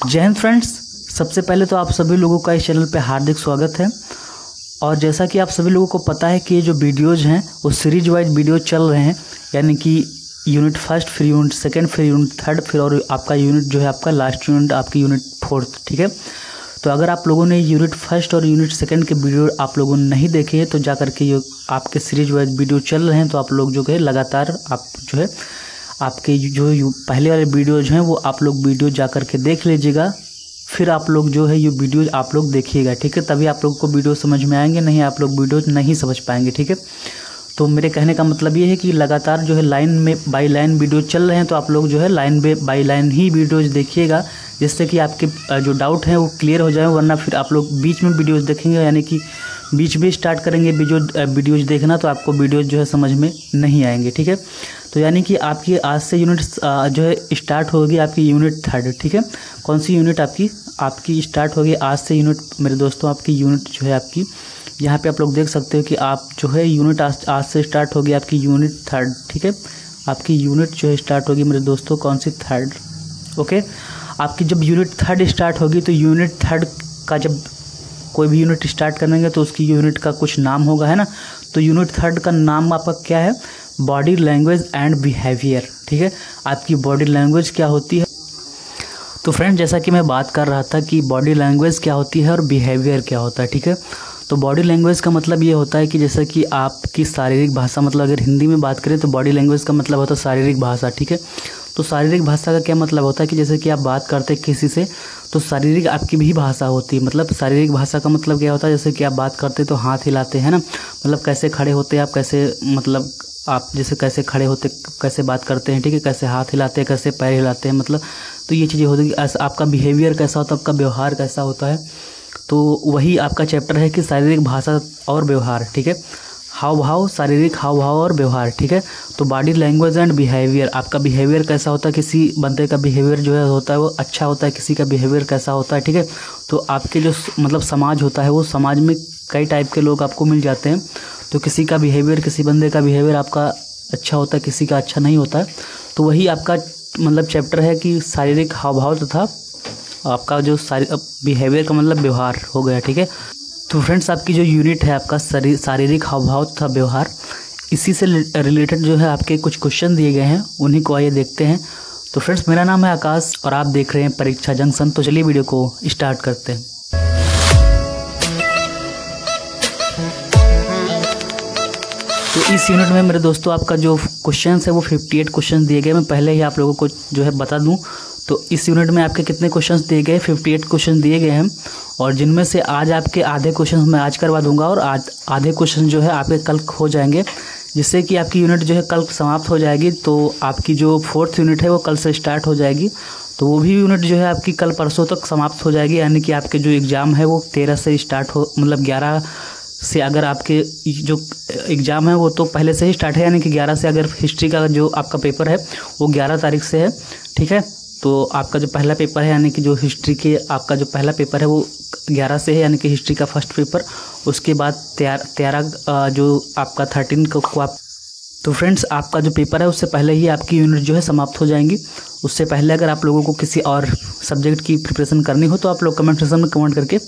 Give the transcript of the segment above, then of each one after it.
जय हिंद फ्रेंड्स। सबसे पहले तो आप सभी लोगों का इस चैनल पे हार्दिक स्वागत है। और जैसा कि आप सभी लोगों को पता है कि ये जो वीडियोज़ हैं वो सीरीज वाइज वीडियो चल रहे हैं, यानी कि यूनिट फर्स्ट, फिर यूनिट सेकंड, फिर यूनिट थर्ड, फिर और आपका यूनिट जो है आपका लास्ट यूनिट आपकी यूनिट फोर्थ। ठीक है, तो अगर आप लोगों ने यूनिट फर्स्ट और यूनिट सेकंड के वीडियो आप लोगों ने नहीं देखे हैं तो जा करके ये आपके सीरीज वाइज वीडियो चल रहे हैं, तो आप लोग जो है लगातार आप जो है आपके जो पहले वाले वीडियोज हैं वो आप लोग वीडियो जा कर के देख लीजिएगा। फिर आप लोग जो है ये वीडियो आप लोग देखिएगा, ठीक है, तभी आप लोगों को वीडियो समझ में आएंगे, नहीं आप लोग वीडियो नहीं समझ पाएंगे। ठीक है, तो मेरे कहने का मतलब ये है कि लगातार जो है लाइन में बाई लाइन वीडियो चल रहे हैं, तो आप लोग जो है line by line he videos देखिएगा, जिससे कि आपके जो डाउट हैं वो क्लियर हो जाए। वरना फिर आप लोग बीच में वीडियोज़ देखेंगे, यानी कि बीच में स्टार्ट करेंगे वीडियोज़ देखना, तो आपको वीडियोज़ जो है समझ में नहीं आएंगे। ठीक है, तो यानी कि आपकी आज से यूनिट जो है स्टार्ट होगी आपकी यूनिट थर्ड। ठीक है, कौन सी यूनिट आपकी स्टार्ट होगी आज से यूनिट मेरे दोस्तों, आपकी यूनिट जो है आपकी यहाँ पे आप लोग देख सकते हो कि आप जो है यूनिट आज से स्टार्ट होगी आपकी यूनिट थर्ड। ठीक है, आपकी यूनिट जो है स्टार्ट होगी मेरे दोस्तों कौन सी, थर्ड। ओके, आपकी जब यूनिट थर्ड स्टार्ट होगी तो यूनिट थर्ड का जब कोई भी यूनिट स्टार्ट करेंगे तो उसकी यूनिट का कुछ नाम होगा, है ना। तो यूनिट थर्ड का नाम आपका क्या है, बॉडी लैंग्वेज एंड बिहेवियर। ठीक है, आपकी बॉडी लैंग्वेज क्या होती है। तो फ्रेंड, जैसा कि मैं बात कर रहा था कि बॉडी लैंग्वेज क्या होती है और बिहेवियर क्या होता है। ठीक है, तो बॉडी लैंग्वेज का मतलब ये होता है कि जैसा कि आपकी शारीरिक भाषा, मतलब अगर हिंदी में बात करें तो बॉडी लैंग्वेज का मतलब होता है शारीरिक भाषा। ठीक है, तो शारीरिक भाषा का क्या मतलब होता है कि जैसे कि आप बात करते हैं किसी से तो शारीरिक आपकी भी भाषा होती है। मतलब शारीरिक भाषा का मतलब क्या होता है, जैसे कि आप बात करते हैं तो हाथ हिलाते हैं ना, मतलब कैसे खड़े होते हैं आप, कैसे मतलब आप जैसे कैसे खड़े होते, कैसे बात करते हैं, ठीक है, कैसे हाथ हिलाते हैं, कैसे पैर हिलाते हैं, मतलब तो ये चीज़ें होती है। आपका बिहेवियर कैसा होता है, आपका व्यवहार कैसा होता है, तो वही आपका चैप्टर है कि शारीरिक भाषा और व्यवहार। ठीक है, हाव भाव, शारीरिक हाव भाव और व्यवहार। ठीक है, तो बॉडी लैंग्वेज एंड बिहेवियर, आपका बिहेवियर कैसा होता है, किसी बंदे का बिहेवियर जो है होता है वो अच्छा होता है, किसी का बिहेवियर कैसा होता है। ठीक है, तो आपके जो मतलब समाज होता है वो समाज में कई टाइप के लोग आपको मिल जाते हैं, तो किसी का बिहेवियर, किसी बंदे का बिहेवियर आपका अच्छा होता है, किसी का अच्छा नहीं होता है। तो वही आपका मतलब चैप्टर है कि शारीरिक हाव भाव तथा आपका जो बिहेवियर का मतलब व्यवहार हो गया। ठीक है, तो फ्रेंड्स आपकी जो यूनिट है आपका शारीरिक हाव भाव तथा व्यवहार, इसी से रिलेटेड जो है आपके कुछ क्वेश्चन दिए गए हैं, उन्हीं को आइए देखते हैं। तो फ्रेंड्स, मेरा नाम है आकाश और आप देख रहे हैं परीक्षा जंक्शन। तो चलिए वीडियो को स्टार्ट करते हैं। तो इस यूनिट में मेरे दोस्तों आपका जो क्वेश्चन है वो 58 क्वेश्चन दिए गए। मैं पहले ही आप लोगों को जो है बता दूं, तो इस यूनिट में आपके कितने क्वेश्चंस दिए गए, 58 क्वेश्चन दिए गए हैं, और जिनमें से आज आपके आधे क्वेश्चन मैं आज करवा दूंगा और आधे क्वेश्चन जो है आपके कल हो जाएंगे, जिससे कि आपकी यूनिट जो है कल समाप्त हो जाएगी। तो आपकी जो फोर्थ यूनिट है वो कल से स्टार्ट हो जाएगी, तो वो भी यूनिट जो है आपकी कल परसों तक समाप्त हो जाएगी। यानी कि आपके जो एग्ज़ाम है वो 13 से स्टार्ट हो, मतलब 11 से अगर आपके जो एग्ज़ाम है वो तो पहले से ही स्टार्ट है, यानी कि 11 से अगर हिस्ट्री का जो आपका पेपर है वो 11 तारीख से है। ठीक है, तो आपका जो पहला पेपर है यानी कि जो हिस्ट्री के आपका जो पहला पेपर है वो 11 से है, यानी कि हिस्ट्री का फर्स्ट पेपर। उसके बाद 13 जो आपका 13 को आप, तो फ्रेंड्स आपका जो पेपर है उससे पहले ही आपकी यूनिट जो है समाप्त हो जाएंगी। उससे पहले अगर आप लोगों को किसी और सब्जेक्ट की प्रिपरेशन करनी हो तो आप लोग कमेंट सेक्शन में कमेंट करके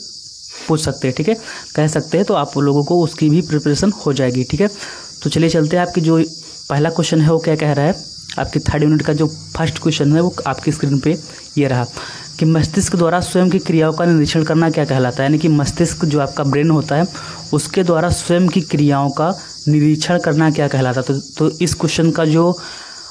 पूछ सकते हैं। ठीक है, कह सकते हैं, तो आप लोगों को उसकी भी प्रिपरेशन हो जाएगी। ठीक है, तो चलिए चलते हैं। आपकी जो पहला क्वेश्चन है वो क्या कह रहा है, आपकी थर्ड यूनिट का जो फर्स्ट क्वेश्चन है वो आपकी स्क्रीन पे ये रहा कि मस्तिष्क द्वारा स्वयं की क्रियाओं का निरीक्षण करना क्या कहलाता है। यानी कि मस्तिष्क जो आपका ब्रेन होता है उसके द्वारा स्वयं की क्रियाओं का निरीक्षण करना क्या कहलाता है। तो इस क्वेश्चन का जो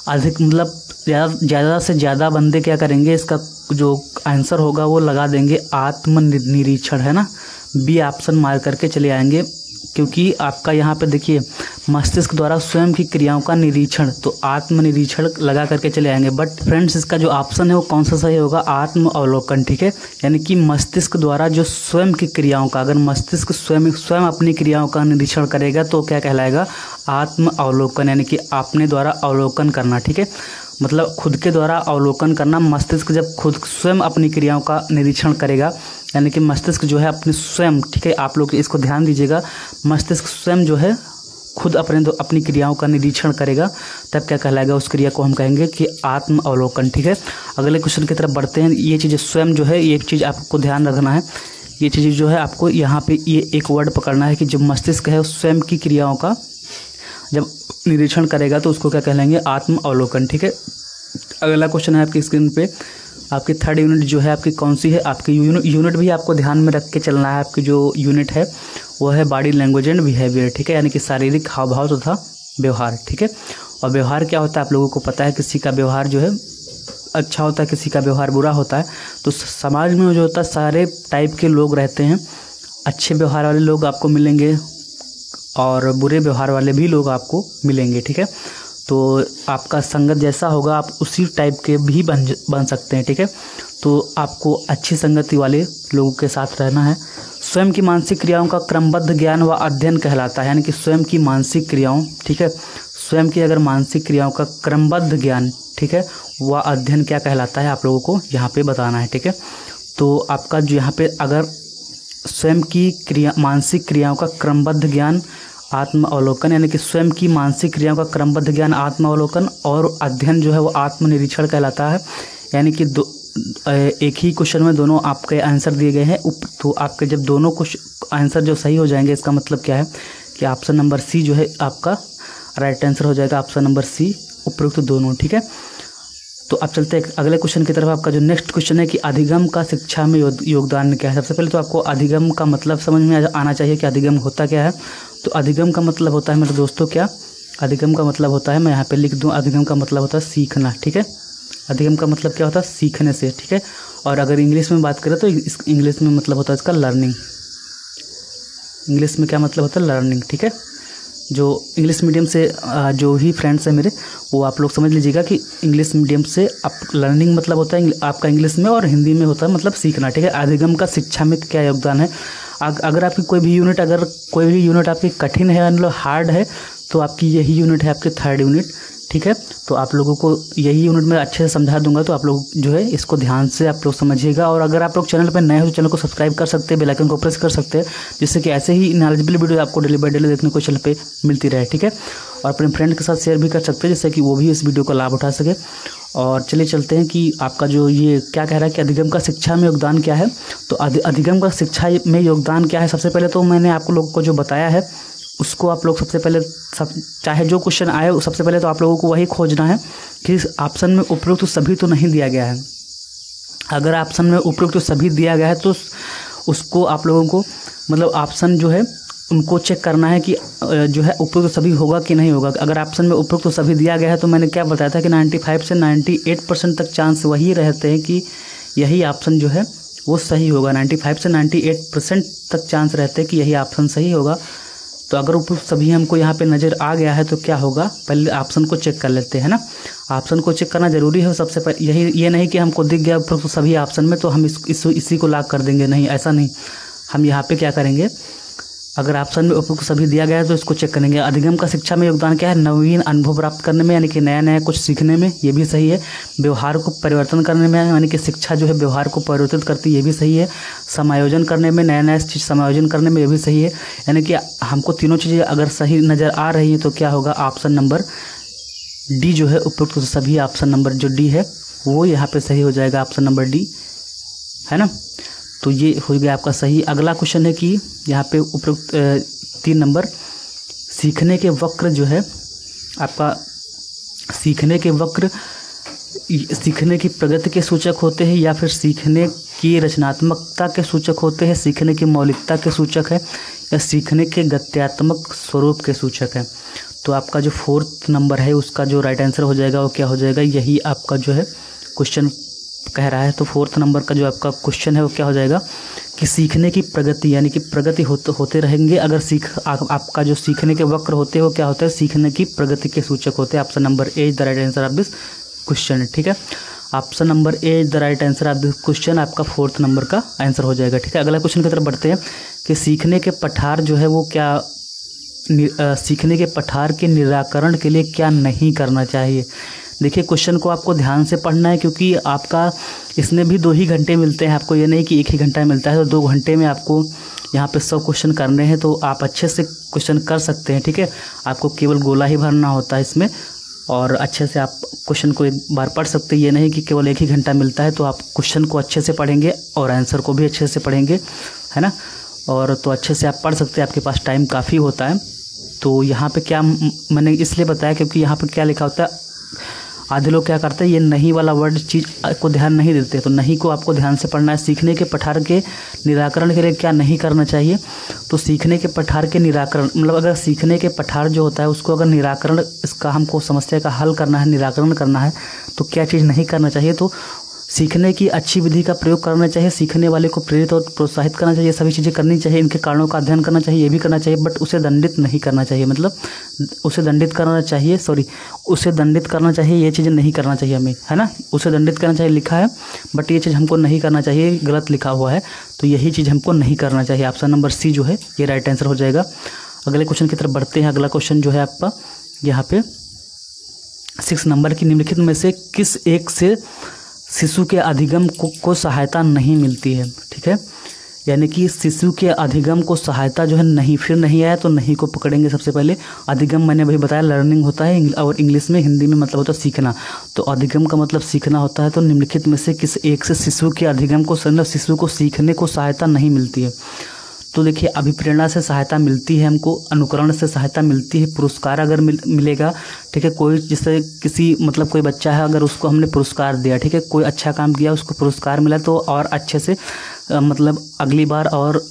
अधिक मतलब ज़्यादा से ज़्यादा बंदे क्या करेंगे, इसका जो आंसर होगा वो लगा देंगे आत्मनिरीक्षण, है ना, बी ऑप्शन मार करके चले आएंगे, क्योंकि आपका यहाँ पे देखिए मस्तिष्क द्वारा स्वयं की क्रियाओं का निरीक्षण, तो आत्मनिरीक्षण लगा करके चले आएंगे। बट फ्रेंड्स इसका जो ऑप्शन है वो कौन सा सही होगा, आत्म अवलोकन। ठीक है, यानी कि मस्तिष्क द्वारा जो स्वयं की क्रियाओं का, अगर मस्तिष्क स्वयं अपनी क्रियाओं का निरीक्षण करेगा तो क्या कहलाएगा, आत्म अवलोकन, यानी कि अपने द्वारा अवलोकन करना। ठीक है, मतलब खुद के द्वारा अवलोकन करना। मस्तिष्क जब खुद स्वयं अपनी क्रियाओं का निरीक्षण करेगा, यानी कि मस्तिष्क जो है अपने स्वयं, ठीक है, आप लोग इसको ध्यान दीजिएगा, मस्तिष्क स्वयं जो है खुद अपनी क्रियाओं का निरीक्षण करेगा तब क्या कहलाएगा, उस क्रिया को हम कहेंगे कि आत्म अवलोकन। ठीक है, अगले क्वेश्चन की तरफ बढ़ते हैं। ये चीज़ें स्वयं जो है, ये चीज़ आपको ध्यान रखना है। ये चीज़ जो है आपको यहाँ पे ये एक वर्ड पकड़ना है कि जब मस्तिष्क है स्वयं की क्रियाओं का जब निरीक्षण करेगा तो उसको क्या कहलाएंगे, आत्म अवलोकन। ठीक है, अगला क्वेश्चन है आपकी स्क्रीन पे, आपकी थर्ड यूनिट जो है आपकी कौन सी है। आपकी यूनिट भी आपको ध्यान में रख के चलना है। आपकी जो यूनिट है वो है बॉडी लैंग्वेज एंड बिहेवियर। ठीक है, यानी कि शारीरिक हाव भाव तथा व्यवहार। ठीक है, और व्यवहार क्या होता है आप लोगों को पता है, किसी का व्यवहार जो है अच्छा होता है, किसी का व्यवहार बुरा होता है। तो समाज में जो होता है सारे टाइप के लोग रहते हैं, अच्छे व्यवहार वाले लोग आपको मिलेंगे और बुरे व्यवहार वाले भी लोग आपको मिलेंगे। ठीक है, तो आपका संगत जैसा होगा आप उसी टाइप के भी बन सकते हैं। ठीक है, तो आपको अच्छी संगति वाले लोगों के साथ रहना है। स्वयं की मानसिक क्रियाओं का क्रमबद्ध ज्ञान व अध्ययन कहलाता है, यानी कि स्वयं की मानसिक क्रियाओं, ठीक है, स्वयं की अगर मानसिक क्रियाओं का क्रमबद्ध ज्ञान, ठीक है, वह अध्ययन क्या कहलाता है आप लोगों को यहाँ पे बताना है। ठीक है, तो आपका जो यहाँ पे अगर स्वयं की मानसिक क्रियाओं का क्रमबद्ध ज्ञान आत्म अवलोकन, यानी कि स्वयं की मानसिक क्रियाओं का क्रमबद्ध ज्ञान आत्म अवलोकन और अध्ययन जो है वो आत्मनिरीक्षण कहलाता है। यानी कि एक ही क्वेश्चन में दोनों आपके आंसर दिए गए हैं, तो आपके जब दोनों आंसर जो सही हो जाएंगे इसका मतलब क्या है कि ऑप्शन नंबर सी जो है आपका राइट आंसर हो जाएगा, ऑप्शन नंबर सी उपयुक्त दोनों। ठीक है, तो अब चलते हैं अगले क्वेश्चन की तरफ। आपका जो नेक्स्ट क्वेश्चन है कि अधिगम का शिक्षा में योगदान क्या है। सबसे पहले तो आपको अधिगम का मतलब समझ में आना चाहिए कि अधिगम होता क्या है। तो अधिगम का मतलब होता है मेरे दोस्तों क्या, अधिगम का मतलब होता है, मैं यहाँ पे लिख दूँ, अधिगम का मतलब होता है सीखना। ठीक है, अधिगम का मतलब क्या होता है, सीखने से। ठीक है, और अगर इंग्लिश में बात करें तो इंग्लिश में मतलब होता है इसका लर्निंग। इंग्लिश में क्या मतलब होता है, लर्निंग। ठीक है, जो इंग्लिश मीडियम से जो ही फ्रेंड्स हैं मेरे, वो आप लोग समझ लीजिएगा कि इंग्लिश मीडियम से आप लर्निंग मतलब होता है आपका इंग्लिश में, और हिंदी में होता है मतलब सीखना। ठीक है, अधिगम का शिक्षा में क्या योगदान है। अगर आपकी कोई भी यूनिट आपकी कठिन है मतलब हार्ड है, तो आपकी यही यूनिट है आपकी थर्ड यूनिट। ठीक है, तो आप लोगों को यही यूनिट में अच्छे से समझा दूंगा, तो आप लोग जो है इसको ध्यान से आप लोग समझिएगा। और अगर आप लोग चैनल पर नए हो तो चैनल को सब्सक्राइब कर सकते हैं, बेल आइकन को प्रेस कर सकते हैं, जिससे कि ऐसे ही नॉलेजेबल वीडियो आपको डेली बाय डेली देखने को चैनल पे मिलती रहे। ठीक है, और अपने फ्रेंड के साथ शेयर भी कर सकते हैं, जिससे कि वो भी इस वीडियो का लाभ उठा सके। और चलिए चलते हैं कि आपका जो ये क्या कह रहा है कि अधिगम का शिक्षा में योगदान क्या है। तो अधिगम का शिक्षा में योगदान क्या है, सबसे पहले तो मैंने आप लोगों को जो बताया है उसको आप लोग सबसे पहले चाहे जो क्वेश्चन आए सबसे पहले तो आप लोगों को वही खोजना है कि ऑप्शन में उपयुक्त तो सभी तो नहीं दिया गया है। अगर ऑप्शन में उपयुक्त तो सभी दिया गया है तो उसको आप लोगों को मतलब ऑप्शन जो है उनको चेक करना है कि जो है उपयुक्त तो सभी होगा कि नहीं होगा। अगर ऑप्शन में उपयुक्त तो सभी दिया गया है तो मैंने क्या बताया था कि 95 से 98% तक चांस वही रहते हैं कि यही ऑप्शन जो है वो सही होगा। 95 से 98% तक चांस रहते हैं कि यही ऑप्शन सही होगा। तो अगर उपयुक्त सभी हमको यहाँ पे नज़र आ गया है तो क्या होगा, पहले ऑप्शन को चेक कर लेते हैं ना। ऑप्शन को चेक करना ज़रूरी है सबसे पहले। यही ये नहीं कि हमको दिख गया उपयुक्त सभी ऑप्शन में तो हम इसी को लॉक कर देंगे, नहीं, ऐसा नहीं। हम यहाँ पे क्या करेंगे, अगर ऑप्शन में उपयुक्त सभी दिया गया है तो इसको चेक करेंगे। अधिगम का शिक्षा में योगदान क्या है, नवीन अनुभव प्राप्त करने में, यानी कि नया नया कुछ सीखने में, ये भी सही है। व्यवहार को परिवर्तन करने में, यानी कि शिक्षा जो है व्यवहार को परिवर्तित करती है, ये भी सही है। समायोजन करने में, नया नया चीज़ समायोजन करने में, ये भी सही है। यानी कि हमको तीनों चीज़ें अगर सही नज़र आ रही है तो क्या होगा, ऑप्शन नंबर डी जो है उपयुक्त सभी, ऑप्शन नंबर जो डी है वो यहाँ पर सही हो जाएगा, ऑप्शन नंबर डी, है ना। तो ये हो गया आपका सही। अगला क्वेश्चन है कि यहाँ पे उपयुक्त 3 नंबर, सीखने के वक्र जो है आपका, सीखने के वक्र सीखने की प्रगति के सूचक होते हैं या फिर सीखने की रचनात्मकता के सूचक होते हैं, सीखने की मौलिकता के सूचक है या सीखने के गत्यात्मक स्वरूप के सूचक है। तो आपका जो 4th नंबर है उसका जो राइट आंसर हो जाएगा वो क्या हो जाएगा, यही आपका जो है क्वेश्चन कह रहा है। तो 4th नंबर का जो आपका क्वेश्चन है वो क्या हो जाएगा कि सीखने की प्रगति, यानी कि प्रगति होते रहेंगे अगर आपका जो सीखने के वक्र होते हैं वो क्या होता है, सीखने की प्रगति के सूचक होते हैं। Option number A is the right answer of this question. ठीक है, option number A is the right answer of this question आपका 4th नंबर का आंसर हो जाएगा। ठीक है, अगला क्वेश्चन की तरफ बढ़ते हैं कि सीखने के पठार जो है वो क्या, सीखने के पठार के निराकरण के लिए क्या नहीं करना चाहिए। देखिए क्वेश्चन को आपको ध्यान से पढ़ना है, क्योंकि आपका इसमें भी 2 ही घंटे मिलते हैं आपको, ये नहीं कि 1 ही घंटा मिलता है। तो 2 घंटे में आपको यहाँ पे 100 क्वेश्चन करने हैं, तो आप अच्छे से क्वेश्चन कर सकते हैं, ठीक है। आपको केवल गोला ही भरना होता है इसमें, और अच्छे से आप क्वेश्चन को एक बार पढ़ सकते हैं। ये नहीं कि केवल 1 ही घंटा मिलता है, तो आप क्वेश्चन को अच्छे से पढ़ेंगे और आंसर को भी अच्छे से पढ़ेंगे, है ना। और तो अच्छे से आप पढ़ सकते हैं, आपके पास टाइम काफ़ी होता है। तो यहाँ पे क्या मैंने इसलिए बताया क्योंकि यहाँ पे क्या लिखा होता है, आधे लोग क्या करते हैं, ये नहीं वाला वर्ड चीज़ को ध्यान नहीं देते। तो नहीं को आपको ध्यान से पढ़ना है। सीखने के पठार के निराकरण के लिए क्या नहीं करना चाहिए, तो सीखने के पठार के निराकरण मतलब अगर सीखने के पठार जो होता है उसको अगर निराकरण, इसका हमको समस्या का हल करना है, निराकरण करना है, तो क्या चीज़ नहीं करना चाहिए, तो सीखने की अच्छी विधि का प्रयोग करना चाहिए, सीखने वाले को प्रेरित और प्रोत्साहित करना चाहिए, सभी चीज़ें करनी चाहिए, इनके कारणों का अध्ययन करना चाहिए, ये भी करना चाहिए, बट उसे दंडित नहीं करना चाहिए। मतलब उसे दंडित करना चाहिए, उसे दंडित करना चाहिए, ये चीज़ें नहीं करना चाहिए हमें, है ना। उसे दंडित करना चाहिए लिखा है, बट ये चीज़ हमको नहीं करना चाहिए, गलत लिखा हुआ है, तो यही चीज़ हमको नहीं करना चाहिए। ऑप्शन नंबर सी जो है ये राइट आंसर हो जाएगा। अगले क्वेश्चन की तरफ बढ़ते हैं। अगला क्वेश्चन जो है आपका यहाँ पे 6 नंबर की, निम्नलिखित में से किस एक से शिशु के अधिगम को सहायता नहीं मिलती है, ठीक है। यानी कि शिशु के अधिगम को सहायता जो है नहीं, फिर नहीं आया तो नहीं को पकड़ेंगे सबसे पहले। अधिगम मैंने वही बताया लर्निंग होता है, और इंग्लिश में हिंदी में मतलब होता है सीखना, तो अधिगम का मतलब सीखना होता है। तो निम्नलिखित में से किस एक से शिशु के अधिगम को, मतलब शिशु को सीखने को सहायता नहीं मिलती है। तो देखिए अभिप्रेरणा से सहायता मिलती है हमको, अनुकरण से सहायता मिलती है, पुरस्कार अगर मिलेगा, ठीक है। कोई जैसे किसी मतलब कोई बच्चा है, अगर उसको हमने पुरस्कार दिया, ठीक है, कोई अच्छा काम किया उसको पुरस्कार मिला, तो और अच्छे से मतलब अगली बार और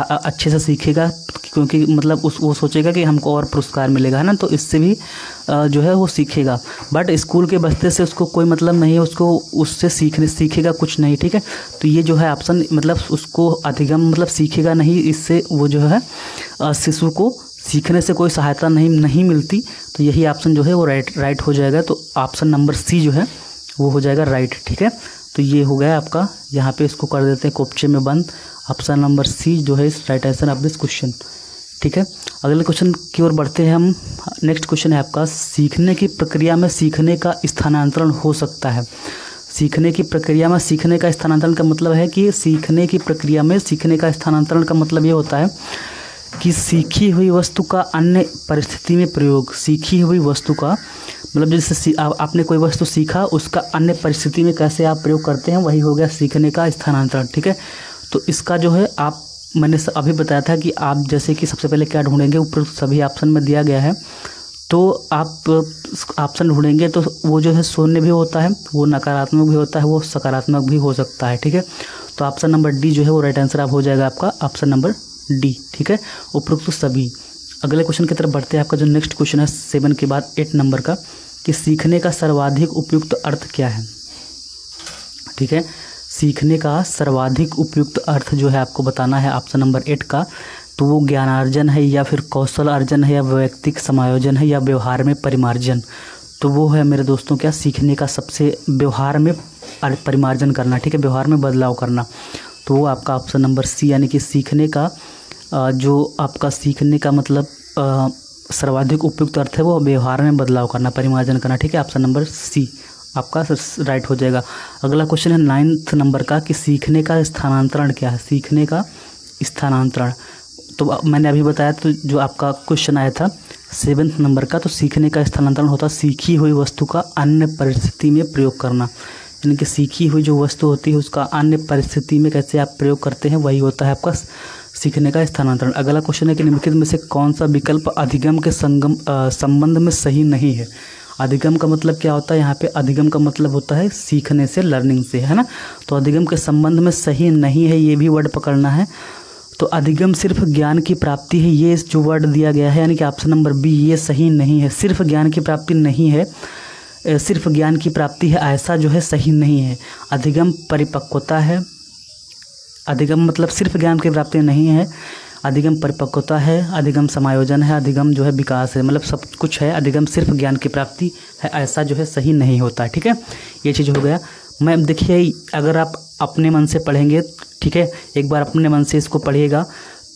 अच्छे से सीखेगा, क्योंकि मतलब वो सोचेगा कि हमको और पुरस्कार मिलेगा, है ना। तो इससे भी जो है वो सीखेगा। बट स्कूल के बस्ते से उसको कोई मतलब नहीं है, उसको उससे सीखेगा कुछ नहीं, ठीक है। तो ये जो है ऑप्शन मतलब उसको अधिगम मतलब सीखेगा नहीं, इससे वो जो है शिशु को सीखने से कोई सहायता नहीं मिलती। तो यही ऑप्शन जो है वो राइट हो जाएगा। तो ऑप्शन नंबर सी जो है वो हो जाएगा राइट, ठीक है। तो ये हो गया आपका, यहाँ पे इसको कर देते हैं कोपचे में बंद। ऑप्शन नंबर सी जो है right answer of this question, ठीक है। अगले क्वेश्चन की ओर बढ़ते हैं हम। नेक्स्ट क्वेश्चन है आपका, सीखने की प्रक्रिया में सीखने का स्थानांतरण हो सकता है। सीखने की प्रक्रिया में सीखने का स्थानांतरण का मतलब है कि सीखने की प्रक्रिया में सीखने का स्थानांतरण का मतलब ये होता है कि सीखी हुई वस्तु का अन्य परिस्थिति में प्रयोग। सीखी हुई वस्तु का मतलब जैसे आपने कोई वस्तु सीखा, उसका अन्य परिस्थिति में कैसे आप प्रयोग करते हैं, वही हो गया सीखने का स्थानांतरण, ठीक है। तो इसका जो है मैंने अभी बताया था कि आप जैसे कि सबसे पहले क्या ढूंढेंगे, ऊपर सभी ऑप्शन में दिया गया है, तो आप ऑप्शन ढूंढेंगे तो वो जो है शून्य भी होता है, वो नकारात्मक भी होता है, वो सकारात्मक भी हो सकता है, ठीक है। तो ऑप्शन नंबर डी जो है वो राइट आंसर आप हो जाएगा आपका ऑप्शन नंबर डी, ठीक है। उपरोक्त सभी। अगले क्वेश्चन की तरफ बढ़ते हैं। आपका जो नेक्स्ट क्वेश्चन है 7 के बाद 8 नंबर का, कि सीखने का सर्वाधिक उपयुक्त अर्थ क्या है, ठीक है। सीखने का सर्वाधिक उपयुक्त अर्थ जो है आपको बताना है ऑप्शन नंबर 8 का। तो वो ज्ञानार्जन है, या फिर कौशल अर्जन है, या वैयक्तिक समायोजन है, या व्यवहार में परिमार्जन। तो वो है मेरे दोस्तों क्या, सीखने का सबसे व्यवहार में परिमार्जन करना, ठीक है, व्यवहार में बदलाव करना। तो वो आपका ऑप्शन नंबर सी, यानी कि सीखने का जो आपका सीखने का मतलब सर्वाधिक उपयुक्त अर्थ है वो व्यवहार में बदलाव करना, परिमार्जन करना, ठीक है। ऑप्शन नंबर सी आपका राइट हो जाएगा। अगला क्वेश्चन है 9 नंबर का, कि सीखने का स्थानांतरण क्या है। सीखने का स्थानांतरण, तो मैंने अभी बताया, तो जो आपका क्वेश्चन आया था 7 नंबर का, तो सीखने का स्थानांतरण होता है सीखी हुई वस्तु का अन्य परिस्थिति में प्रयोग करना। यानी कि सीखी हुई जो वस्तु होती है उसका अन्य परिस्थिति में कैसे आप प्रयोग करते हैं, वही होता है आपका सीखने का स्थानांतरण। अगला क्वेश्चन है कि निम्नलिखित में से कौन सा विकल्प अधिगम के संबंध में सही नहीं है। अधिगम का मतलब क्या होता है, यहाँ पे अधिगम का मतलब होता है सीखने से, लर्निंग से, है ना। तो अधिगम के संबंध में सही नहीं है, ये भी वर्ड पकड़ना है। तो अधिगम सिर्फ ज्ञान की प्राप्ति है, ये जो वर्ड दिया गया है, यानी कि ऑप्शन नंबर बी ये सही नहीं है। सिर्फ ज्ञान की प्राप्ति नहीं है, सिर्फ ज्ञान की प्राप्ति है, ऐसा जो है सही नहीं है। अधिगम परिपक्वता है, अधिगम मतलब सिर्फ ज्ञान की प्राप्ति नहीं है, अधिगम परिपक्वता है, अधिगम समायोजन है, अधिगम जो है विकास है, मतलब सब कुछ है। अधिगम सिर्फ ज्ञान की प्राप्ति है, ऐसा जो है सही नहीं होता है, ठीक है। ये चीज़ हो गया। मैं देखिए अगर आप अपने मन से पढ़ेंगे, ठीक है, एक बार अपने मन से इसको पढ़िएगा,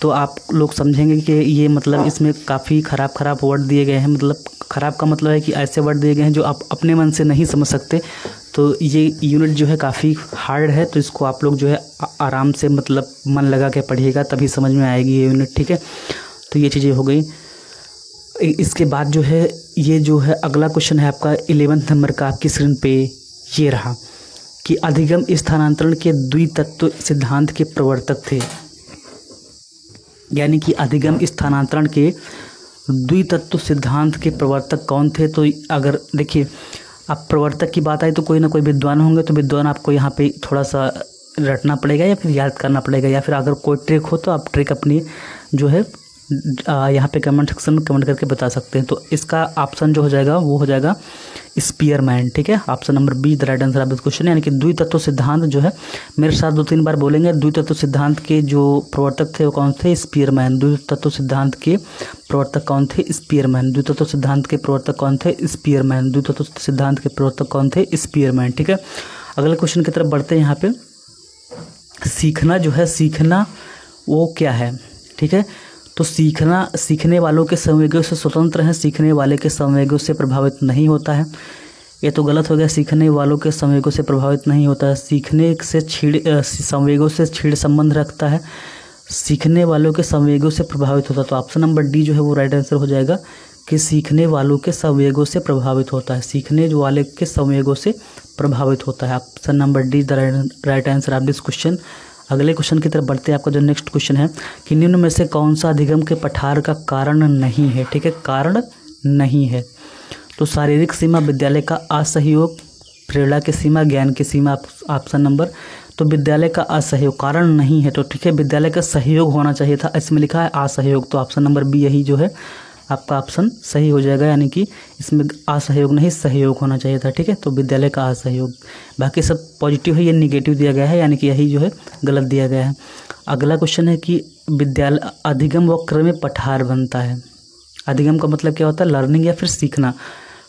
तो आप लोग समझेंगे कि ये मतलब इसमें काफ़ी ख़राब वर्ड दिए गए हैं। मतलब ख़राब का मतलब है कि ऐसे वर्ड दिए गए हैं जो आप अपने मन से नहीं समझ सकते। तो ये यूनिट जो है काफ़ी हार्ड है, तो इसको आप लोग जो है आराम से मतलब मन लगा के पढ़िएगा, तभी समझ में आएगी ये यूनिट, ठीक है। तो ये चीज़ें हो गई। इसके बाद जो है ये जो है अगला क्वेश्चन है आपका 11 नंबर का आपकी स्क्रीन पे ये रहा कि अधिगम स्थानांतरण के द्वितत्व सिद्धांत के प्रवर्तक थे। यानी कि अधिगम स्थानांतरण के द्वितत्व सिद्धांत के प्रवर्तक कौन थे। तो अगर देखिए आप प्रवर्तक की बात आई तो कोई ना कोई विद्वान होंगे, तो विद्वान आपको यहाँ पे थोड़ा सा रटना पड़ेगा या फिर याद करना पड़ेगा, या फिर अगर कोई ट्रिक हो तो आप ट्रिक अपनी जो है यहाँ पे कमेंट सेक्शन में कमेंट करके बता सकते हैं। तो इसका ऑप्शन जो हो जाएगा वो हो जाएगा स्पीयरमैन, ठीक है। Option number be the right answer of this question. यानी कि द्वितत्व सिद्धांत जो है, मेरे साथ 2-3 बार बोलेंगे, द्वितत्व सिद्धांत के जो प्रवर्तक थे वो कौन थे? स्पीयरमैन। द्वितत्व सिद्धांत के प्रवर्तक कौन थे? स्पीयरमैन। द्वितत्व सिद्धांत के प्रवर्तक कौन थे? स्पीयरमैन। द्वितत्व सिद्धांत के प्रवर्तक कौन थे? स्पीयरमैन, ठीक है। अगले क्वेश्चन की तरफ बढ़ते हैं। यहाँ पे सीखना जो है, सीखना वो क्या है, ठीक है। तो सीखना सीखने वालों के संवेगों से स्वतंत्र है, सीखने वाले के संवेगों से प्रभावित नहीं होता है। ये तो गलत हो गया, सीखने वालों के संवेगों से प्रभावित नहीं होता है, सीखने से संवेगों से छीड़ संबंध रखता है, सीखने वालों के संवेगों से प्रभावित होता है। तो ऑप्शन नंबर डी जो है वो राइट आंसर हो जाएगा कि सीखने वालों के संवेगों से प्रभावित होता है, सीखने वाले के संवेगों से प्रभावित होता है। Option number D the right answer of this question. अगले क्वेश्चन की तरफ बढ़ते हैं। आपका जो नेक्स्ट क्वेश्चन है कि निम्न में से कौन सा अधिगम के पठार का कारण नहीं है, ठीक है। कारण नहीं है तो शारीरिक सीमा, विद्यालय का असहयोग, प्रेरणा की सीमा, ज्ञान की सीमा। ऑप्शन नंबर तो विद्यालय का असहयोग कारण नहीं है, तो ठीक है विद्यालय का सहयोग होना चाहिए था, इसमें लिखा है असहयोग। तो ऑप्शन नंबर बी यही जो है आपका ऑप्शन सही हो जाएगा, यानी कि इसमें असहयोग नहीं सहयोग होना चाहिए था, ठीक है। तो विद्यालय का असहयोग, बाकी सब पॉजिटिव है, ये निगेटिव दिया गया है, यानी कि यही जो है गलत दिया गया है। अगला क्वेश्चन है कि विद्यालय अधिगम वक्र में पठार बनता है। अधिगम का मतलब क्या होता है? लर्निंग या फिर सीखना।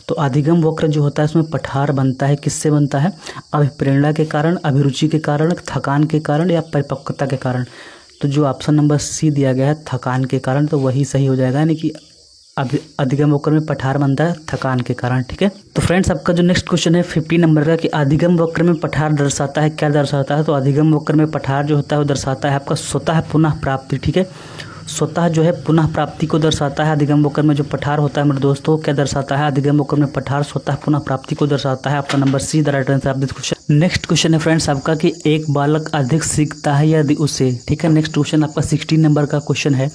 तो अधिगम वक्र जो होता है उसमें पठार बनता है, किससे बनता है? अभिप्रेरणा के कारण, अभिरुचि के कारण, थकान के कारण या परिपक्वता के कारण। तो जो ऑप्शन नंबर सी दिया गया है थकान के कारण, तो वही सही हो जाएगा, यानी कि अधिगम वक्र में पठार बनता है थकान के कारण, ठीक है। तो फ्रेंड्स आपका जो नेक्स्ट क्वेश्चन है 50 नंबर का कि अधिगम वक्र में पठार दर्शाता है, क्या दर्शाता है? तो अधिगम वक्र में पठार जो होता है वो दर्शाता है आपका स्वतः पुनः प्राप्ति, ठीक है। स्वतः जो है पुनः प्राप्ति को दर्शाता है। अधिगम वक्र में जो पठार होता है मेरे दोस्तों क्या दर्शाता है? अधिगम वक्र में पठार स्वतः पुनः प्राप्ति को दर्शाता है। आपका number see the right answer of this question. Next question है फ्रेंड्स आपका कि एक बालक अधिक सीखता है यदि उसे, ठीक है। नेक्स्ट क्वेश्चन आपका 16 नंबर का क्वेश्चन है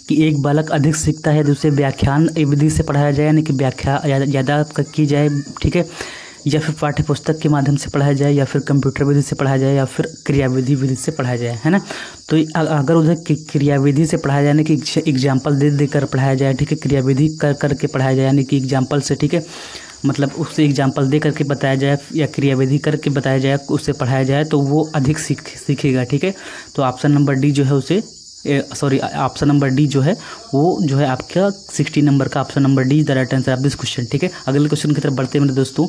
कि एक बालक अधिक सीखता है यदि उसे व्याख्यान विधि से पढ़ाया जाए, यानी कि व्याख्या ज़्यादा की जाए, ठीक है, या फिर पाठ्य पुस्तक के माध्यम से पढ़ाया जाए, या फिर कंप्यूटर विधि से पढ़ाया जाए, या फिर क्रियाविधि से पढ़ाया जाए, है ना। तो अगर उधर क्रियाविधि से पढ़ाया जाए, यानी कि एग्जाम्पल दे कर पढ़ाया जाए, ठीक है, क्रियाविधि कर के पढ़ाया जाए, यानी कि एग्जाम्पल से, ठीक है, मतलब उससे एग्जाम्पल दे करके बताया जाए या क्रियाविधि करके बताया जाए, उससे पढ़ाया जाए, तो वो अधिक सीखेगा, ठीक है। तो ऑप्शन नंबर डी जो है उसे ऑप्शन नंबर डी जो है वो जो है आपका 60 नंबर का option number D the right answer of this question, ठीक है। अगले क्वेश्चन की तरफ बढ़ते हैं मेरे दोस्तों।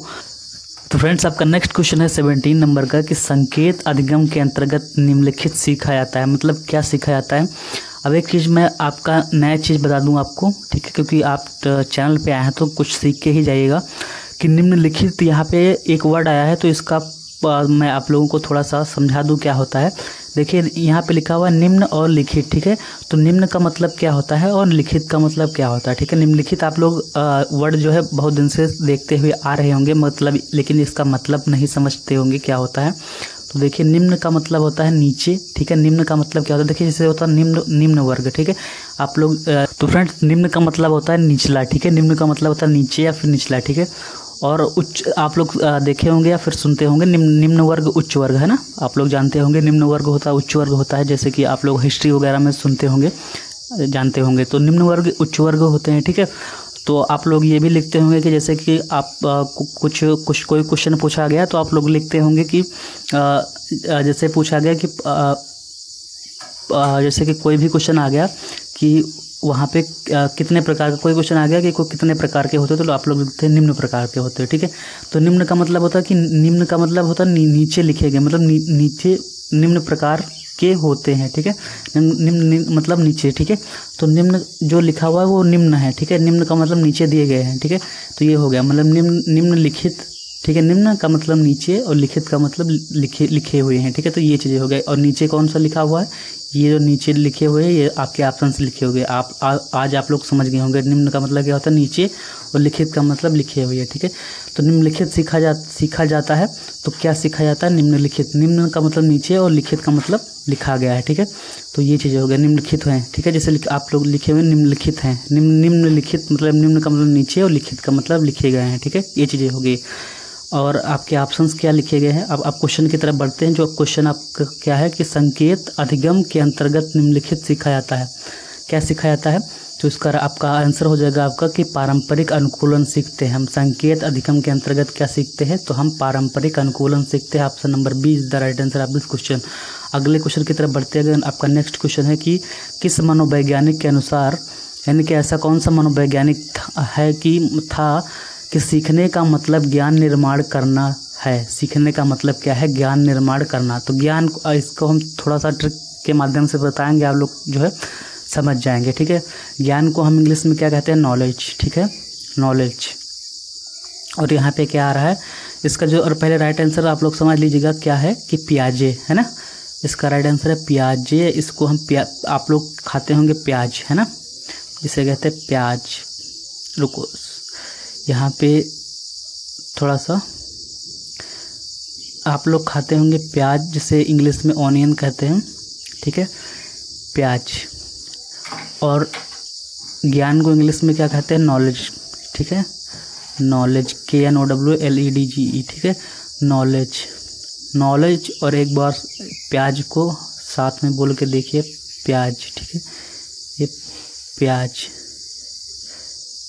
तो फ्रेंड्स आपका नेक्स्ट क्वेश्चन है 17 नंबर का कि संकेत अधिगम के अंतर्गत निम्नलिखित सीखा जाता है। मतलब क्या सीखा जाता है? अब एक चीज़ मैं आपका नया चीज़ बता दूं आपको, ठीक है, क्योंकि आप चैनल पे आए हैं तो कुछ सीख के ही जाइएगा कि निम्नलिखित यहाँ पे एक वर्ड आया है, तो इसका मैं आप लोगों को थोड़ा सा समझा दूं क्या होता है। देखिए यहाँ पे लिखा हुआ निम्न और लिखित, ठीक है। तो निम्न का मतलब क्या होता है और लिखित का मतलब क्या होता है, ठीक है। निम्नलिखित आप लोग वर्ड जो है बहुत दिन से देखते हुए आ रहे होंगे, मतलब लेकिन इसका मतलब नहीं समझते होंगे क्या होता है। तो देखिए निम्न का मतलब होता है नीचे, ठीक है। निम्न का मतलब क्या होता है? देखिए जैसे होता है निम्न वर्ग, ठीक है। आप लोग तो फ्रेंड्स निम्न का मतलब होता है निचला, ठीक है। निम्न का मतलब होता है नीचे या फिर निचला, ठीक है। और उच्च आप लोग देखे होंगे या फिर सुनते होंगे निम्न वर्ग उच्च वर्ग, है ना। आप लोग जानते होंगे निम्न वर्ग होता है उच्च वर्ग होता है, जैसे कि आप लोग हिस्ट्री वगैरह में सुनते होंगे जानते होंगे। तो निम्न वर्ग उच्च वर्ग होते हैं, ठीक है। तो आप लोग ये भी लिखते होंगे कि जैसे कि आप कोई क्वेश्चन पूछा गया तो आप लोग लिखते होंगे कि जैसे पूछा गया कि जैसे कि कोई भी क्वेश्चन आ गया कि वहाँ पे कितने प्रकार का, कोई क्वेश्चन आ गया कि कोई कितने प्रकार के होते हैं, तो आप लोग लिखते हैं निम्न प्रकार के होते हैं, ठीक है। तो निम्न का मतलब होता है कि निम्न का मतलब होता है नीचे लिखे गए, मतलब नीचे निम्न प्रकार के होते हैं, ठीक है। निम्न मतलब नीचे, ठीक है। तो निम्न जो लिखा हुआ है वो निम्न है, ठीक है। निम्न का मतलब नीचे दिए गए हैं, ठीक है। तो ये हो गया, मतलब निम्नलिखित, ठीक है। निम्न का मतलब नीचे और लिखित का मतलब लिखे हुए हैं, ठीक है। तो ये चीज़ें हो गई। और नीचे कौन सा लिखा हुआ है, ये जो नीचे लिखे हुए हैं ये आपके ऑप्शन से लिखे हुए। आज आप लोग समझ गए होंगे निम्न का मतलब क्या होता है नीचे, और लिखित का मतलब लिखे हुए, ठीक है। तो निम्नलिखित सीखा जाता है। तो क्या सीखा जाता है, निम्नलिखित। निम्न का मतलब नीचे और लिखित का मतलब लिखा गया है, ठीक है। तो ये चीज़ें हो गया, निम्नलिखित हैं, ठीक है। जैसे आप लोग लिखे हुए निम्नलिखित हैं, निम्नलिखित मतलब निम्न का मतलब नीचे और लिखित का मतलब लिखे गए हैं, ठीक है। ये चीज़ें हो गई। और आपके ऑप्शंस क्या लिखे गए हैं। अब आप क्वेश्चन की तरफ बढ़ते हैं। जो क्वेश्चन आपका क्या है कि संकेत अधिगम के अंतर्गत निम्नलिखित सीखा जाता है। क्या सीखा जाता है, तो इसका आपका आंसर हो जाएगा आपका कि पारंपरिक अनुकूलन सीखते हैं हम। संकेत अधिगम के अंतर्गत क्या सीखते हैं, तो हम पारंपरिक अनुकूलन सीखते हैं। Option number B is the right answer of this question. अगले क्वेश्चन की तरफ बढ़ते हैं। आपका नेक्स्ट क्वेश्चन है कि किस मनोवैज्ञानिक के अनुसार, यानी कि ऐसा कौन सा मनोवैज्ञानिक है कि सीखने का मतलब ज्ञान निर्माण करना है। सीखने का मतलब क्या है, ज्ञान निर्माण करना। तो ज्ञान इसको हम थोड़ा सा ट्रिक के माध्यम से बताएंगे, आप लोग जो है समझ जाएंगे, ठीक है। ज्ञान को हम इंग्लिश में क्या कहते हैं, नॉलेज, ठीक है, नॉलेज। और यहाँ पे क्या आ रहा है इसका जो, और पहले राइट आंसर आप लोग समझ लीजिएगा क्या है कि प्याजे, है ना। इसका राइट आंसर है प्याजे। इसको हम आप लोग खाते होंगे प्याज, है ना, जिसे कहते हैं प्याज। रुको, यहाँ पे थोड़ा सा आप लोग खाते होंगे प्याज, जिसे इंग्लिश में ऑनियन कहते हैं, ठीक है, प्याज। और ज्ञान को इंग्लिश में क्या कहते हैं, नॉलेज, ठीक है, नॉलेज, KNOWLEDGE, ठीक है, नॉलेज, नॉलेज। और एक बार प्याज को साथ में बोल के देखिए, प्याज, ठीक है, ये प्याज।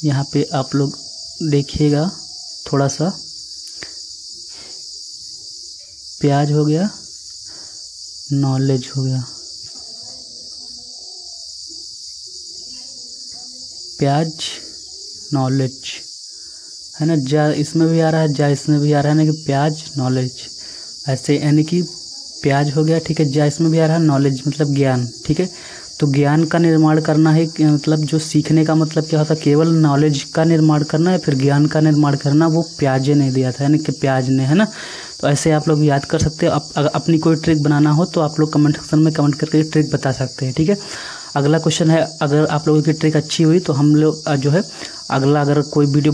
यहाँ पे आप लोग देखिएगा थोड़ा सा, प्याज हो गया, नॉलेज हो गया, प्याज, नॉलेज, है ना। जा इसमें भी आ रहा है, जा इसमें भी आ रहा है ना, कि प्याज, नॉलेज, ऐसे, यानी कि प्याज हो गया, ठीक है। जा इसमें भी आ रहा है, नॉलेज मतलब ज्ञान, ठीक है। तो ज्ञान का निर्माण करना है, मतलब जो सीखने का मतलब क्या होता है, केवल नॉलेज का निर्माण करना है, फिर ज्ञान का निर्माण करना, वो प्याजे ने दिया था, यानी कि प्याज ने, है ना। तो ऐसे आप लोग याद कर सकते हो। अगर अपनी कोई ट्रिक बनाना हो तो आप लोग कमेंट सेक्शन में कमेंट करके ट्रिक बता सकते हैं, ठीक है। अगला क्वेश्चन है, अगर आप लोगों की ट्रिक अच्छी हुई तो हम लोग जो है अगला अगर कोई वीडियो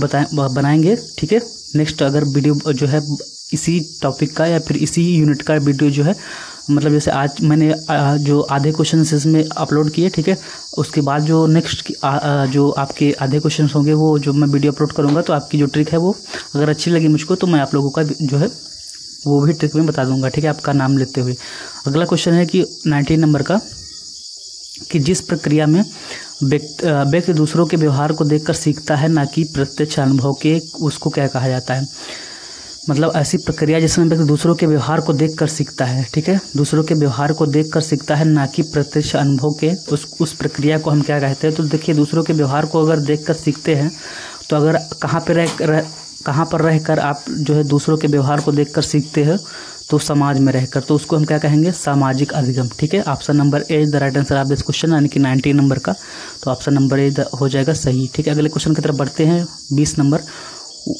बनाएंगे, ठीक है। नेक्स्ट अगर वीडियो जो है इसी टॉपिक का या फिर इसी यूनिट का वीडियो जो है, मतलब जैसे आज मैंने जो आधे क्वेश्चन इसमें अपलोड किए, ठीक है, उसके बाद जो नेक्स्ट जो आपके आधे क्वेश्चन होंगे वो जो मैं वीडियो अपलोड करूँगा, तो आपकी जो ट्रिक है वो अगर अच्छी लगी मुझको तो मैं आप लोगों का जो है वो भी ट्रिक में बता दूंगा, ठीक है, आपका नाम लेते हुए। अगला क्वेश्चन है कि 19 नंबर का, कि जिस प्रक्रिया में व्यक्ति दूसरों के व्यवहार को देखकर सीखता है ना कि प्रत्यक्ष अनुभव के, उसको क्या कहा जाता है। मतलब ऐसी प्रक्रिया जिसमें व्यक्ति दूसरों के व्यवहार को देखकर सीखता है, ठीक है, दूसरों के व्यवहार को देखकर सीखता है ना कि प्रत्यक्ष अनुभव के, उस प्रक्रिया को हम क्या कहते हैं। तो देखिए, दूसरों के व्यवहार को अगर देखकर सीखते हैं तो अगर कहाँ पर रहकर आप जो है दूसरों के व्यवहार को देखकर सीखते हैं, तो समाज में रहकर, तो उसको हम क्या कहेंगे, सामाजिक अधिगम, ठीक है। Option number A is the right answer of this question, यानी कि 19 नंबर का, तो ऑप्शन नंबर ए हो जाएगा सही, ठीक है। अगले क्वेश्चन की तरफ बढ़ते हैं, 20 नंबर।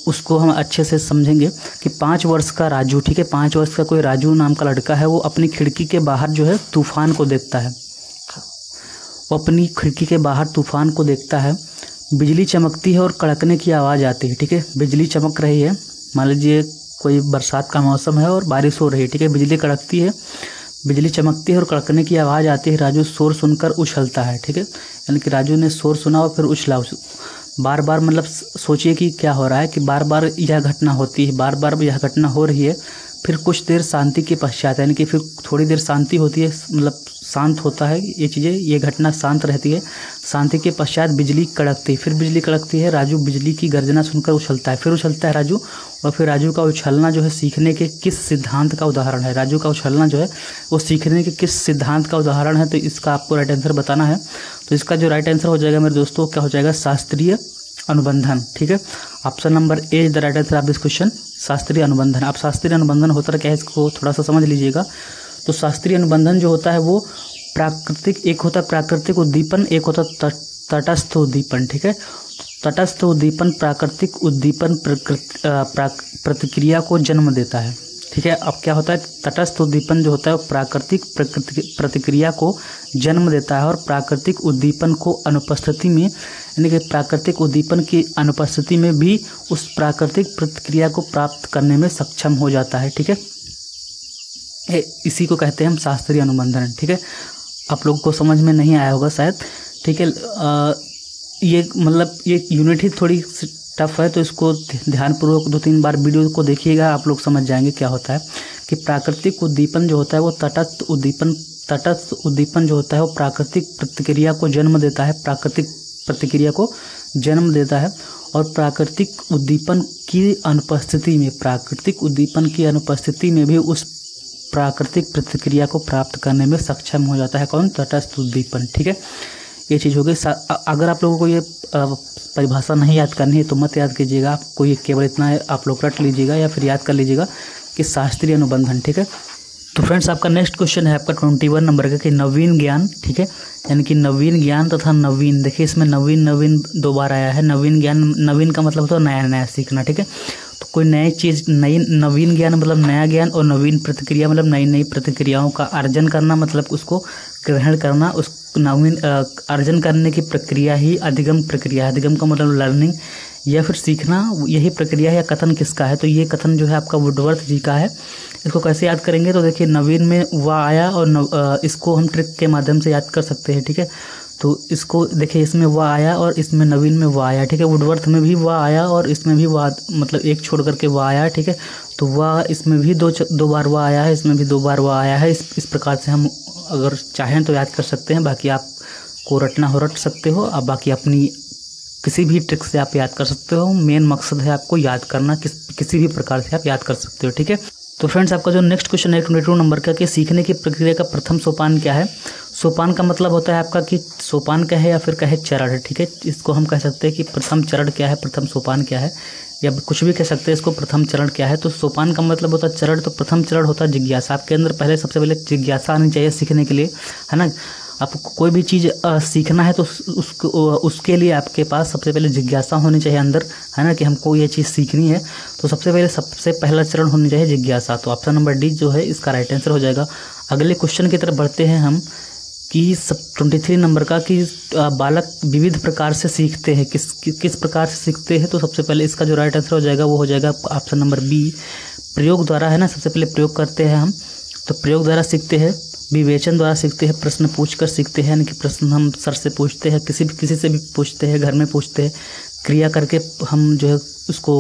उसको हम अच्छे से समझेंगे कि 5 वर्ष का राजू, ठीक है, 5 वर्ष का कोई राजू नाम का लड़का है, वो अपनी खिड़की के बाहर जो है तूफान को देखता है। वो अपनी खिड़की के बाहर तूफान को देखता है। बिजली चमकती है और कड़कने की आवाज़ आती है, ठीक है, बिजली चमक रही है, मान लीजिए कोई बरसात का मौसम है और बारिश हो रही है, ठीक है, बिजली कड़कती है, बिजली चमकती है और कड़कने की आवाज़ आती है। राजू शोर सुनकर उछलता है, ठीक है, यानी कि राजू ने शोर सुना और फिर उछला। बार बार, मतलब सोचिए कि क्या हो रहा है कि बार बार यह घटना होती है, बार बार यह घटना हो रही है, फिर कुछ देर शांति के पश्चात, यानी कि फिर थोड़ी देर शांति होती है, मतलब शांत होता है ये चीज़ें, ये घटना शांत रहती है। शांति के पश्चात बिजली कड़कती है, फिर बिजली कड़कती है, राजू बिजली की गर्जना सुनकर उछलता है, फिर उछलता है राजू, और फिर राजू का उछलना जो है सीखने के किस सिद्धांत का उदाहरण है। राजू का उछलना जो है वो सीखने के किस सिद्धांत का उदाहरण है, तो इसका आपको राइट आंसर बताना है। तो इसका जो राइट आंसर हो जाएगा मेरे दोस्तों, क्या हो जाएगा, शास्त्रीय अनुबंधन, ठीक है। Option number A is the right answer of this question, शास्त्रीय अनुबंधन। आप शास्त्रीय अनुबंधन होता है क्या है, इसको थोड़ा सा समझ लीजिएगा। तो शास्त्रीय अनुबंधन जो होता है वो प्राकृतिक, एक होता है प्राकृतिक उद्दीपन, एक होता है तटस्थ उद्दीपन। ठीक है, तटस्थ उद्दीपन प्राकृतिक उद्दीपन प्रतिक्रिया को जन्म देता है। ठीक है, अब क्या होता है, तटस्थ उद्दीपन जो होता है वो प्राकृतिक प्रतिक्रिया को जन्म देता है और प्राकृतिक उद्दीपन को अनुपस्थिति में, यानी कि प्राकृतिक उद्दीपन की अनुपस्थिति में भी उस प्राकृतिक प्रतिक्रिया को प्राप्त करने में सक्षम हो जाता है। ठीक है, इसी को कहते हैं हम शास्त्रीय अनुबंधन। ठीक है, आप लोगों को समझ में नहीं आया होगा शायद। ठीक है, ये मतलब ये यूनिट ही थोड़ी टफ है, तो इसको ध्यानपूर्वक 2-3 बार वीडियो को देखिएगा, आप लोग समझ जाएंगे क्या होता है कि प्राकृतिक उद्दीपन जो होता है वो तटस्थ उद्दीपन जो होता है वो प्राकृतिक प्रतिक्रिया को जन्म देता है, प्राकृतिक प्रतिक्रिया को जन्म देता है और प्राकृतिक उद्दीपन की अनुपस्थिति में भी उस प्राकृतिक प्रतिक्रिया को प्राप्त करने में सक्षम हो जाता है। कौन? तटस्थ उद्दीपन। ठीक है, ये चीज़ हो गई। अगर आप लोगों को ये परिभाषा नहीं याद करनी है तो मत याद कीजिएगा, आपको ये केवल इतना है, आप लोग रट लीजिएगा या फिर याद कर लीजिएगा कि शास्त्रीय अनुबंधन। ठीक है, तो फ्रेंड्स आपका नेक्स्ट क्वेश्चन है आपका 21 नंबर का कि नवीन ज्ञान। ठीक है, यानी कि नवीन ज्ञान तथा नवीन, देखिए इसमें नवीन 2 बार आया है। नवीन ज्ञान, नवीन का मतलब होता है नया नया सीखना। ठीक है, तो कोई नई चीज़, नवीन ज्ञान मतलब नया ज्ञान, और नवीन प्रतिक्रिया मतलब नई नई प्रतिक्रियाओं का अर्जन करना, मतलब उसको ग्रहण करना। उस नवीन अर्जन करने की प्रक्रिया ही अधिगम प्रक्रिया है। अधिगम का मतलब लर्निंग या फिर सीखना, यही प्रक्रिया है। या कथन किसका है? तो ये कथन जो है आपका वुडवर्थ जी का है। इसको कैसे याद करेंगे? तो देखिए नवीन में वाह आया और इसको हम ट्रिक के माध्यम से याद कर सकते हैं। ठीक है, तो इसको देखिए, इसमें वाह आया और इसमें नवीन में वाह आया। ठीक है, वुडवर्थ में भी वाह आया और इसमें भी वाह, मतलब एक छोड़ करके वाह आया। ठीक है, तो वाह इसमें भी दो बार वाह आया है, इसमें भी 2 बार वाह आया है। इस प्रकार से हम अगर चाहें तो याद कर सकते हैं। बाकी आपको रटना हो रट सकते हो, अब बाकी अपनी किसी भी ट्रिक से आप याद कर सकते हो। मेन मकसद है आपको याद करना, किसी भी प्रकार से आप याद कर सकते हो। ठीक है, तो फ्रेंड्स आपका जो नेक्स्ट क्वेश्चन है 22 नंबर का कि सीखने की प्रक्रिया का प्रथम सोपान क्या है। सोपान का मतलब होता है आपका कि सोपान कहे या फिर कहे चरण। ठीक है, इसको हम कह सकते हैं कि प्रथम चरण क्या है, प्रथम सोपान क्या है, या कुछ भी कह सकते हैं इसको, प्रथम चरण क्या है। तो सोपान का मतलब होता है चरण, तो प्रथम चरण होता है जिज्ञासा। आपके अंदर पहले सबसे पहले जिज्ञासा आनी चाहिए सीखने के लिए, है ना। आपको कोई भी चीज़ सीखना है तो उसके लिए आपके पास सबसे पहले जिज्ञासा होनी चाहिए अंदर, है ना, कि हमको ये चीज़ सीखनी है। तो सबसे पहला चरण होनी चाहिए जिज्ञासा। तो ऑप्शन नंबर डी जो है इसका राइट आंसर हो जाएगा। अगले क्वेश्चन की तरफ बढ़ते हैं हम कि 23 नंबर का कि बालक विविध प्रकार से सीखते हैं, किस प्रकार से सीखते हैं। तो सबसे पहले इसका जो राइट आंसर हो जाएगा वो हो जाएगा ऑप्शन नंबर बी, प्रयोग द्वारा, है ना। सबसे पहले प्रयोग करते हैं हम, तो प्रयोग द्वारा सीखते हैं, विवेचन द्वारा सीखते हैं, प्रश्न पूछकर सीखते हैं, यानी कि प्रश्न हम सर से पूछते हैं, किसी से भी पूछते हैं, घर में पूछते हैं, क्रिया करके हम जो है उसको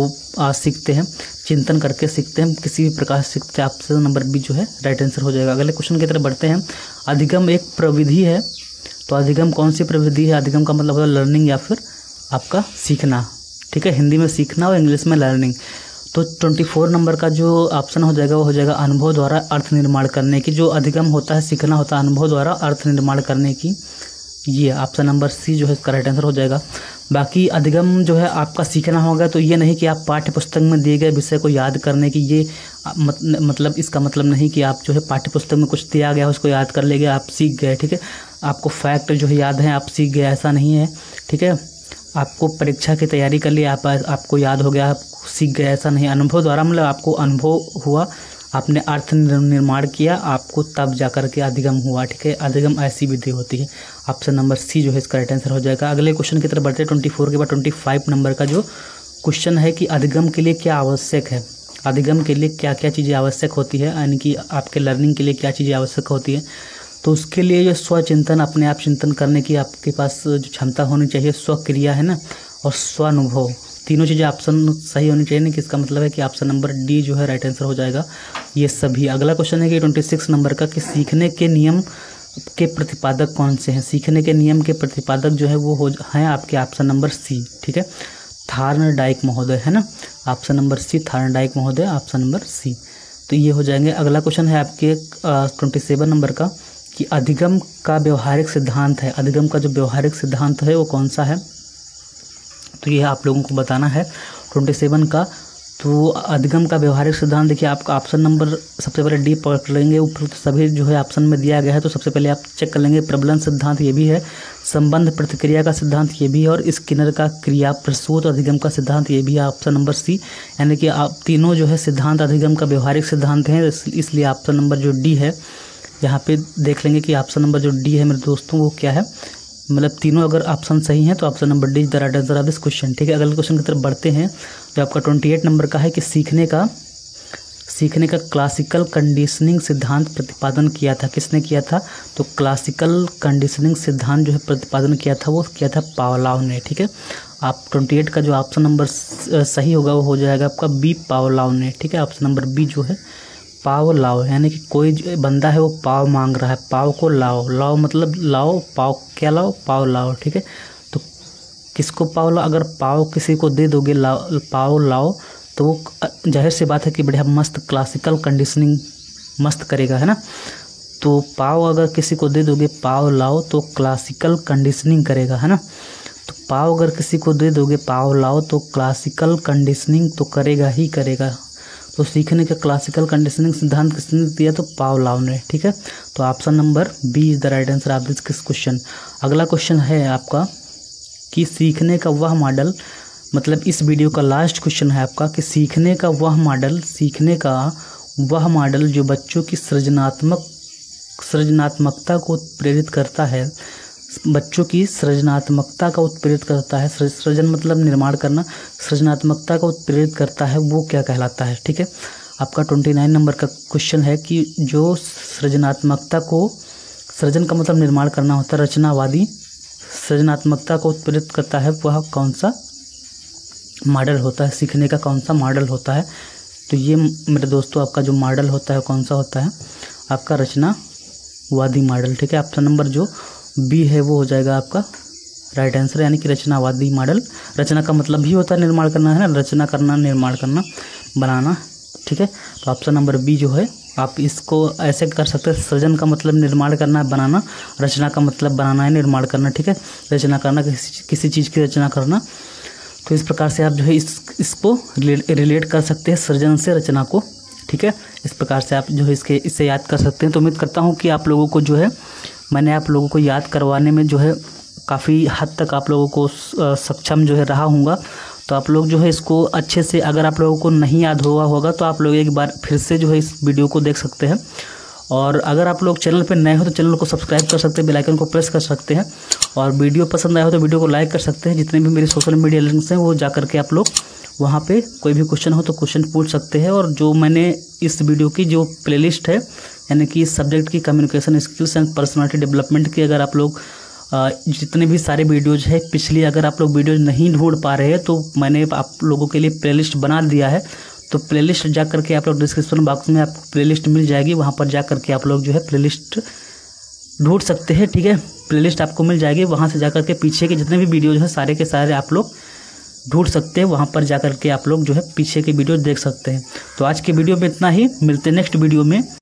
सीखते हैं, चिंतन करके सीखते हैं, किसी भी प्रकार से सीखते हैं। ऑप्शन नंबर बी जो है राइट आंसर हो जाएगा। अगले क्वेश्चन की तरफ बढ़ते हैं। अधिगम एक प्रविधि है, तो अधिगम कौन सी प्रविधि है? अधिगम का मतलब होता है लर्निंग या फिर आपका सीखना। ठीक है, हिंदी में सीखना और इंग्लिश में लर्निंग। तो 24 नंबर का जो ऑप्शन हो जाएगा वो हो जाएगा अनुभव द्वारा अर्थ निर्माण करने की। जो अधिगम होता है, सीखना होता है अनुभव द्वारा अर्थ निर्माण करने की, ये ऑप्शन नंबर सी जो है इसका राइट आंसर हो जाएगा। बाकी अधिगम जो है आपका सीखना होगा, तो ये नहीं कि आप पाठ्य पुस्तक में दिए गए विषय को याद करने की, ये मतलब इसका मतलब नहीं कि आप जो है पाठ्य पुस्तक में कुछ दिया गया उसको याद कर ले गए, आप सीख गए। ठीक है, आपको फैक्ट जो है याद है, आप सीख गए, ऐसा नहीं है। ठीक है, आपको परीक्षा की तैयारी कर ली, आपको याद हो गया, आप सीख गए, ऐसा नहीं। अनुभव द्वारा मतलब आपको अनुभव हुआ, आपने अर्थ निर्माण किया, आपको तब जाकर के अधिगम हुआ। ठीक है, अधिगम ऐसी विधि होती है। ऑप्शन नंबर सी जो है इसका राइट आंसर हो जाएगा। अगले क्वेश्चन की तरफ बढ़ते हैं। 24 के बाद 25 नंबर का जो क्वेश्चन है कि अधिगम के लिए क्या आवश्यक है। अधिगम के लिए क्या क्या चीज़ें आवश्यक होती है, यानी कि आपके लर्निंग के लिए क्या चीज़ें आवश्यक होती है। तो उसके लिए जो स्वचिंतन, अपने आप चिंतन करने की आपके पास जो क्षमता होनी चाहिए, स्वक्रिया, है ना, और स्वानुभव, तीनों चीज़ें ऑप्शन सही होनी चाहिए। नहीं कि इसका मतलब है कि ऑप्शन नंबर डी जो है राइट आंसर हो जाएगा ये सभी। अगला क्वेश्चन है कि 26 नंबर का कि सीखने के नियम के प्रतिपादक कौन से हैं। सीखने के नियम के प्रतिपादक जो है वो हैं आपके ऑप्शन नंबर सी। ठीक है, थार्नडाइक महोदय, है ना, ऑप्शन नंबर सी थार्नडाइक महोदय, ऑप्शन नंबर सी। तो ये हो जाएंगे। अगला क्वेश्चन है आपके 27 नंबर का कि अधिगम का व्यवहारिक सिद्धांत है। अधिगम का जो व्यवहारिक सिद्धांत है वो कौन सा है, तो ये आप लोगों को बताना है 27 का। तो अधिगम का व्यवहारिक सिद्धांत देखिए, आपका ऑप्शन नंबर सबसे पहले डी पकड़ लेंगे। ऊपर सभी जो है ऑप्शन में दिया गया है, तो सबसे पहले आप चेक कर लेंगे। प्रबलन सिद्धांत ये भी है, संबंध प्रतिक्रिया का सिद्धांत ये भी है, और स्किनर का क्रिया प्रसूत अधिगम का सिद्धांत ये भी है, ऑप्शन नंबर सी। यानी कि आप तीनों जो है सिद्धांत अधिगम का व्यवहारिक सिद्धांत हैं, इसलिए ऑप्शन नंबर जो डी है यहाँ पे देख लेंगे कि ऑप्शन नंबर जो डी है मेरे दोस्तों वो क्या है। मतलब तीनों अगर ऑप्शन सही हैं तो option number D is the right answer of this question. ठीक है, अगले क्वेश्चन की तरफ बढ़ते हैं जो आपका 28 नंबर का है कि सीखने का क्लासिकल कंडीशनिंग सिद्धांत प्रतिपादन किया था, किसने किया था? तो क्लासिकल कंडीशनिंग सिद्धांत जो है प्रतिपादन किया था वो किया था पावलोव ने। ठीक है, आप 28 का जो ऑप्शन नंबर सही होगा वो हो जाएगा आपका बी, पावलोव ने। ठीक है, ऑप्शन नंबर बी जो है पाव, यानी कि कोई बंदा है वो पाव मांग रहा है, पाव को लाओ, लाओ मतलब लाओ, पाव क्या लाओ? पाव लाओ। ठीक है, तो किसको पाव लाओ? अगर पाव किसी को दे दोगे लाओ, पाव लाओ, तो वो जाहिर सी बात है कि बढ़िया मस्त क्लासिकल कंडीशनिंग मस्त करेगा, है ना। तो पाव अगर किसी को दे दोगे पाव लाओ तो क्लासिकल कंडीशनिंग करेगा, है ना। तो पाव अगर किसी को दे दोगे पाव लाओ तो क्लासिकल कंडीशनिंग तो करेगा ही करेगा। तो सीखने का क्लासिकल कंडीशनिंग सिद्धांत किसने दिया? तो पावलोव ने। ठीक है, तो option number B is the right answer of this question. अगला क्वेश्चन है आपका कि सीखने का वह मॉडल, मतलब इस वीडियो का लास्ट क्वेश्चन है आपका कि सीखने का वह मॉडल जो बच्चों की सृजनात्मकता को प्रेरित करता है, बच्चों की सृजनात्मकता का उत्प्रेरित करता है, सृजन मतलब निर्माण करना, सृजनात्मकता का उत्प्रेरित करता है, वो क्या कहलाता है? ठीक है, आपका 29 नंबर का क्वेश्चन है कि जो सृजनात्मकता को, सृजन का मतलब निर्माण करना होता है, रचनावादी सृजनात्मकता को उत्प्रेरित करता है, वह कौन सा मॉडल होता है? सीखने का कौन सा मॉडल होता है? तो ये मेरे दोस्तों आपका जो मॉडल होता है कौन सा होता है? आपका रचनावादी मॉडल। ठीक है, ऑप्शन नंबर जो बी है वो हो जाएगा आपका राइट आंसर, यानी कि रचनावादी मॉडल। रचना का मतलब भी होता है निर्माण करना, है ना, रचना करना, निर्माण करना, बनाना। ठीक है, तो ऑप्शन नंबर बी जो है आप इसको ऐसे कर सकते हैं, सृजन का मतलब निर्माण करना है, बनाना, रचना का मतलब बनाना है, निर्माण करना। ठीक है, रचना करना, किसी चीज़ की रचना करना। तो इस प्रकार से आप जो है इसको रिलेट कर सकते हैं सृजन से रचना को। ठीक है, इस प्रकार से आप जो है इससे याद कर सकते हैं। तो उम्मीद करता हूँ कि आप लोगों को जो है मैंने आप लोगों को याद करवाने में जो है काफ़ी हद तक आप लोगों को सक्षम जो है रहा हूँगा। तो आप लोग जो है इसको अच्छे से, अगर आप लोगों को नहीं याद हुआ होगा तो आप लोग एक बार फिर से जो है इस वीडियो को देख सकते हैं। और अगर आप लोग चैनल पर नए हो तो चैनल को सब्सक्राइब कर सकते हैं, बेल आइकन को प्रेस कर सकते हैं, और वीडियो पसंद आया हो तो वीडियो को लाइक कर सकते हैं। जितने भी मेरे सोशल मीडिया लिंक्स हैं वो जा करके आप लोग वहाँ पे कोई भी क्वेश्चन हो तो क्वेश्चन पूछ सकते हैं। और जो मैंने इस वीडियो की जो प्लेलिस्ट है, यानी कि इस सब्जेक्ट की communication skills and personality development की, अगर आप लोग जितने भी सारे वीडियोज़ है पिछली, अगर आप लोग वीडियोज़ नहीं ढूंढ पा रहे हैं तो मैंने आप लोगों के लिए प्लेलिस्ट बना दिया है। तो प्लेलिस्ट जा करके आप लोग डिस्क्रिप्शन बॉक्स में आपको प्लेलिस्ट मिल जाएगी, वहाँ पर जा करके आप लोग जो है प्लेलिस्ट ढूंढ सकते हैं। ठीक है, प्लेलिस्ट आपको मिल जाएगी, वहाँ से जा करके पीछे के जितने भी वीडियोज़ हैं सारे के सारे आप लोग ढूंढ सकते हैं, वहाँ पर जा करके आप लोग जो है पीछे के वीडियो देख सकते हैं। तो आज के वीडियो में इतना ही, मिलते हैं नेक्स्ट वीडियो में।